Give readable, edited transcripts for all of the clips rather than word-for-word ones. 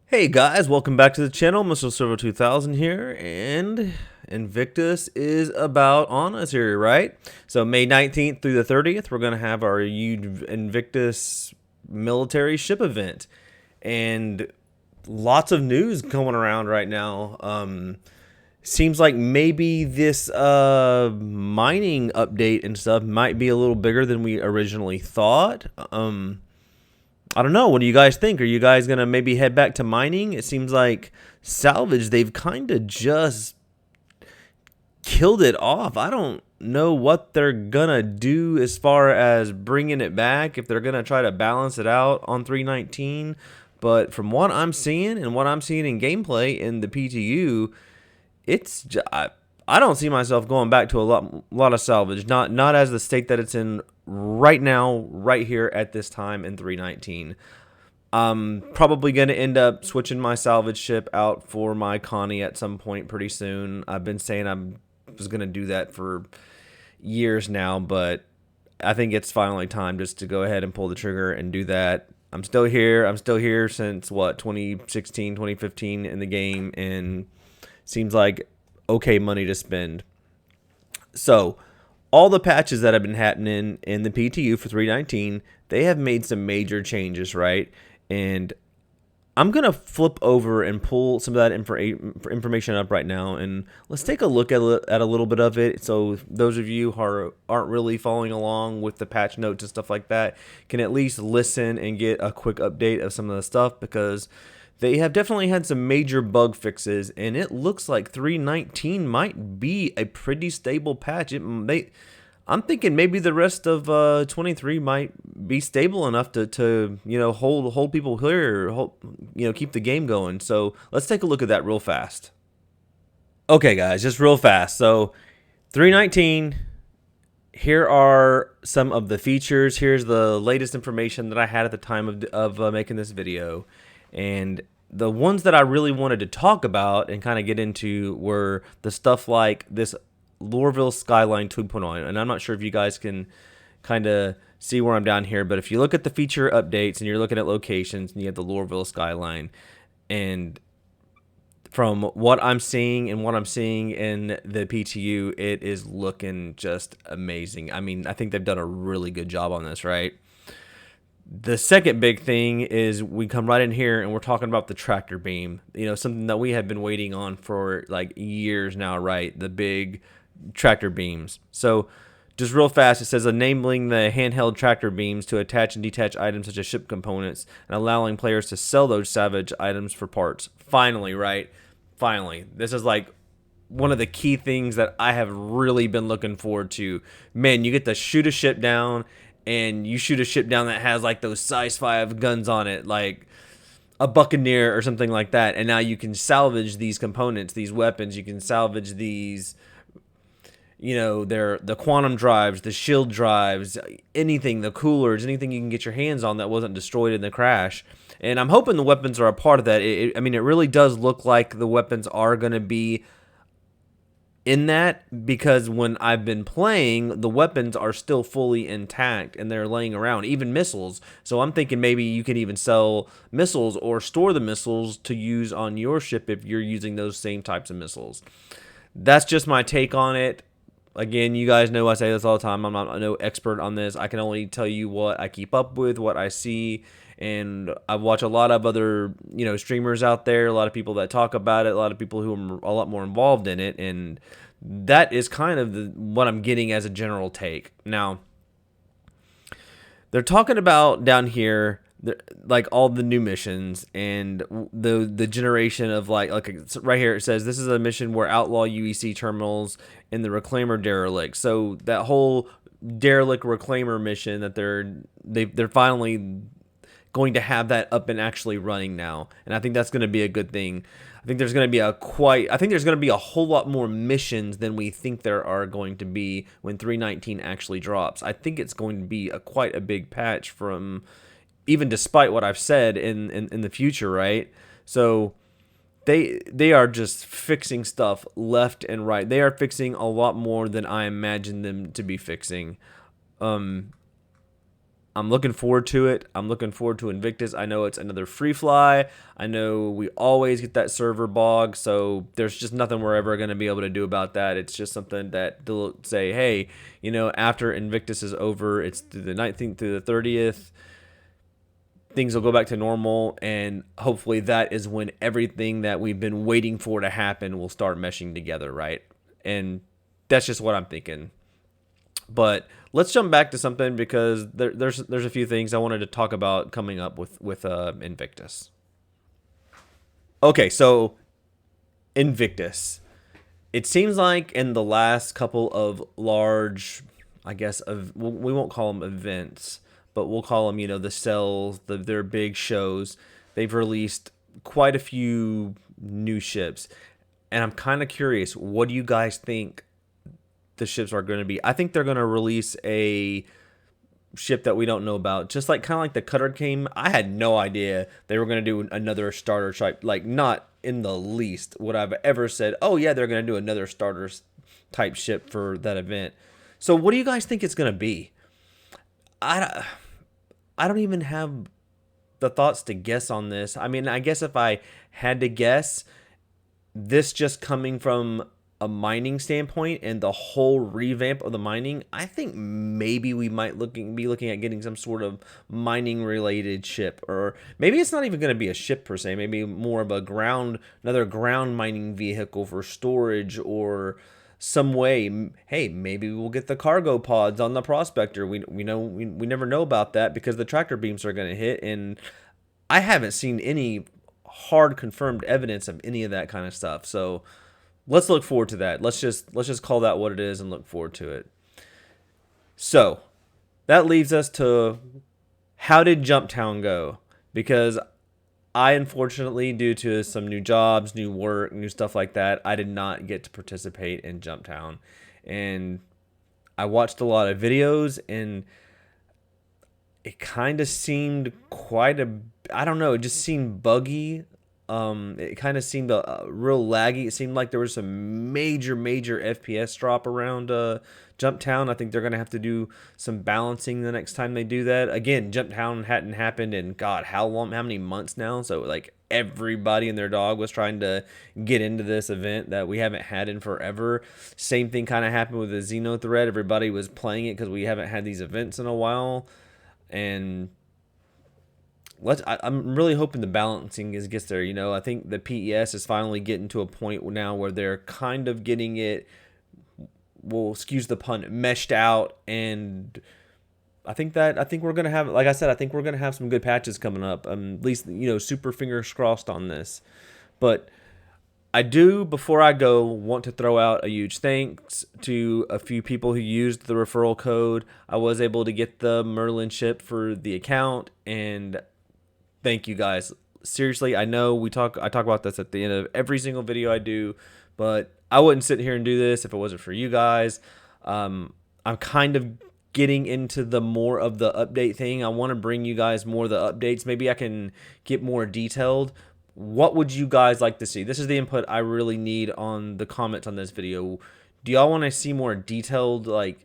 Hey guys, welcome back to the channel. Mr. Servo 2000 here, and Invictus is about on us here, right? So May 19th through the 30th, we're going to have our Invictus military ship event, and lots of news going around right now. Seems like maybe this mining update and stuff might be a little bigger than we originally thought. I don't know. What do you guys think? Are you guys going to maybe head back to mining? It seems like salvage, they've kind of just killed it off. I don't know what they're going to do as far as bringing it back, if they're going to try to balance it out on 319. But from what I'm seeing and what I'm seeing in gameplay in the PTU, I don't see myself going back to a lot of salvage. Not as the state that it's in right now, right here at this time in 319. I'm probably going to end up switching my salvage ship out for my Connie at some point pretty soon. I've been saying I was going to do that for years now, but I think it's finally time just to go ahead and pull the trigger and do that. I'm still here. I'm still here since, what, 2016, 2015 in the game, and seems like okay money to spend. So all the patches that have been happening in the PTU for 319, they have made some major changes, right? And I'm going to flip over and pull some of that information up right now, and let's take a look at a little bit of it. So those of you who aren't really following along with the patch notes and stuff like that can at least listen and get a quick update of some of the stuff, because they have definitely had some major bug fixes, and it looks like 319 might be a pretty stable patch. I'm thinking maybe the rest of 23 might be stable enough to hold people here, keep the game going. So let's take a look at that real fast. Okay, guys, just real fast. So 319. Here are some of the features. Here's the latest information that I had at the time of making this video. And the ones that I really wanted to talk about and kind of get into were the stuff like this Lorville Skyline 2.0. And I'm not sure if you guys can kind of see where I'm down here, but if you look at the feature updates and you're looking at locations and you have the Lorville Skyline, and from what I'm seeing and what I'm seeing in the PTU, it is looking just amazing. I mean, I think they've done a really good job on this, right? The second big thing is we come right in here and we're talking about the tractor beam, something that we have been waiting on for like years now, right? The big tractor beams. So just real fast, it says enabling the handheld tractor beams to attach and detach items such as ship components and allowing players to sell those salvage items for parts. Finally, right? Finally. This is like one of the key things that I have really been looking forward to. Man, you get to shoot a ship down, and you shoot a ship down that has like those sci-fi guns on it, like a Buccaneer or something like that, and now you can salvage these components, these weapons. You can salvage these, they're the quantum drives, the shield drives, anything, the coolers, anything you can get your hands on that wasn't destroyed in the crash. And I'm hoping the weapons are a part of that. I mean, it really does look like the weapons are going to be in that, because when I've been playing, the weapons are still fully intact and they're laying around, even missiles. So I'm thinking maybe you can even sell missiles or store the missiles to use on your ship if you're using those same types of missiles. That's just my take on it. Again, you guys know I say this all the time. I'm not no expert on this. I can only tell you what I keep up with, what I see, and I watch a lot of other streamers out there, a lot of people that talk about it, a lot of people who are a lot more involved in it, and that is kind of what I'm getting as a general take. Now, they're talking about down here like all the new missions and the generation of like right here it says this is a mission where outlaw UEC terminals in the reclaimer derelict. So that whole derelict reclaimer mission that they're finally going to have that up and actually running now, and I think that's going to be a good thing. I think there's going to be a whole lot more missions than we think there are going to be when 319 actually drops. I think it's going to be quite a big patch, from even despite what I've said in the future, right? So they are just fixing stuff left and right. They are fixing a lot more than I imagined them to be fixing. I'm looking forward to it. I'm looking forward to Invictus. I know it's another free fly. I know we always get that server bog, so there's just nothing we're ever going to be able to do about that. It's just something that to say, hey, after Invictus is over, it's through the 19th through the 30th. Things will go back to normal, and hopefully that is when everything that we've been waiting for to happen will start meshing together, right? And that's just what I'm thinking. But let's jump back to something because there's a few things I wanted to talk about coming up with Invictus. Okay, so Invictus. It seems like in the last couple of large, I guess, we won't call them events, but we'll call them, the sales, their big shows. They've released quite a few new ships, and I'm kind of curious. What do you guys think the ships are going to be? I think they're going to release a ship that we don't know about, just like kind of like the Cutter came. I had no idea they were going to do another starter type, like not in the least would I've ever said, oh yeah, they're going to do another starter type ship for that event. So what do you guys think it's going to be? I don't even have the thoughts to guess on this. I mean, I guess if I had to guess, this just coming from a mining standpoint and the whole revamp of the mining, I think maybe we might be looking at getting some sort of mining related ship, or maybe it's not even going to be a ship per se, maybe more of another ground mining vehicle for storage or some way. Hey, maybe we'll get the cargo pods on the Prospector. We never know about that because the tractor beams are going to hit, and I haven't seen any hard confirmed evidence of any of that kind of stuff. So let's look forward to that. Let's just call that what it is and look forward to it. So that leaves us to, how did Jumptown go? Because I, unfortunately, due to some new jobs, new work, new stuff like that, I did not get to participate in Jumptown. And I watched a lot of videos, and it kind of seemed I don't know, it just seemed buggy. It kind of seemed real laggy. It seemed like there was some major FPS drop around Jumptown. I think they're gonna have to do some balancing the next time they do that. Again, Jumptown hadn't happened in God, how long? How many months now? So like everybody and their dog was trying to get into this event that we haven't had in forever. Same thing kind of happened with the Xeno thread. Everybody was playing it because we haven't had these events in a while, and I'm really hoping the balancing gets there. I think the PES is finally getting to a point now where they're kind of getting it, well, excuse the pun, meshed out, and I think we're gonna have, like I said, I think we're gonna have some good patches coming up. At least super fingers crossed on this. But I do, before I go, want to throw out a huge thanks to a few people who used the referral code. I was able to get the Merlin ship for the account, and thank you guys. Seriously, I know I talk about this at the end of every single video I do, but I wouldn't sit here and do this if it wasn't for you guys. I'm kind of getting into the more of the update thing. I want to bring you guys more of the updates. Maybe I can get more detailed. What would you guys like to see? This is the input I really need on the comments on this video. Do y'all want to see more detailed, like,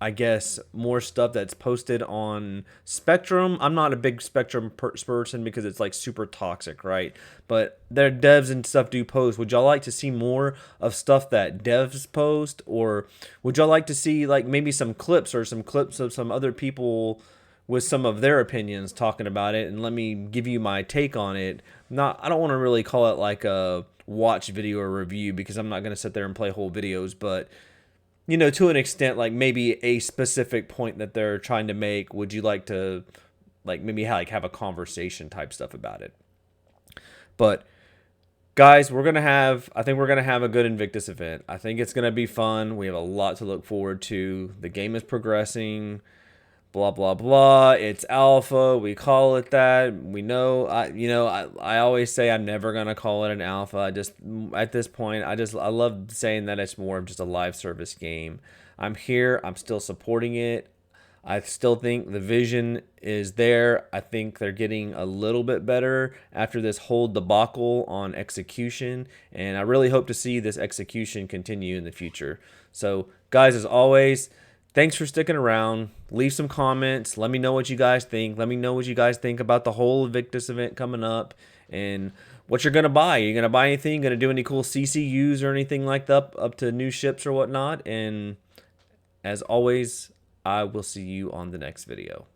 I guess, more stuff that's posted on Spectrum? I'm not a big Spectrum person because it's like super toxic, right? But their devs and stuff do post. Would y'all like to see more of stuff that devs post? Or would y'all like to see like maybe some clips of some other people with some of their opinions talking about it, and let me give you my take on it? I don't want to really call it like a watch video or review because I'm not going to sit there and play whole videos, but to an extent, like maybe a specific point that they're trying to make, would you like to like maybe have a conversation type stuff about it? But guys, I think we're going to have a good Invictus event. I think it's going to be fun. We have a lot to look forward to. The game is progressing. Blah blah blah. It's alpha. We call it that. We know. I always say I'm never gonna call it an alpha. At this point, I love saying that it's more of just a live service game. I'm here. I'm still supporting it. I still think the vision is there. I think they're getting a little bit better after this whole debacle on execution, and I really hope to see this execution continue in the future. So, guys, as always, Thanks for sticking around. Leave some comments. Let me know what you guys think. Let me know what you guys think about the whole Invictus event coming up and what you're going to buy. Are you going to buy anything? Going to do any cool CCUs or anything like that up to new ships or whatnot? And as always, I will see you on the next video.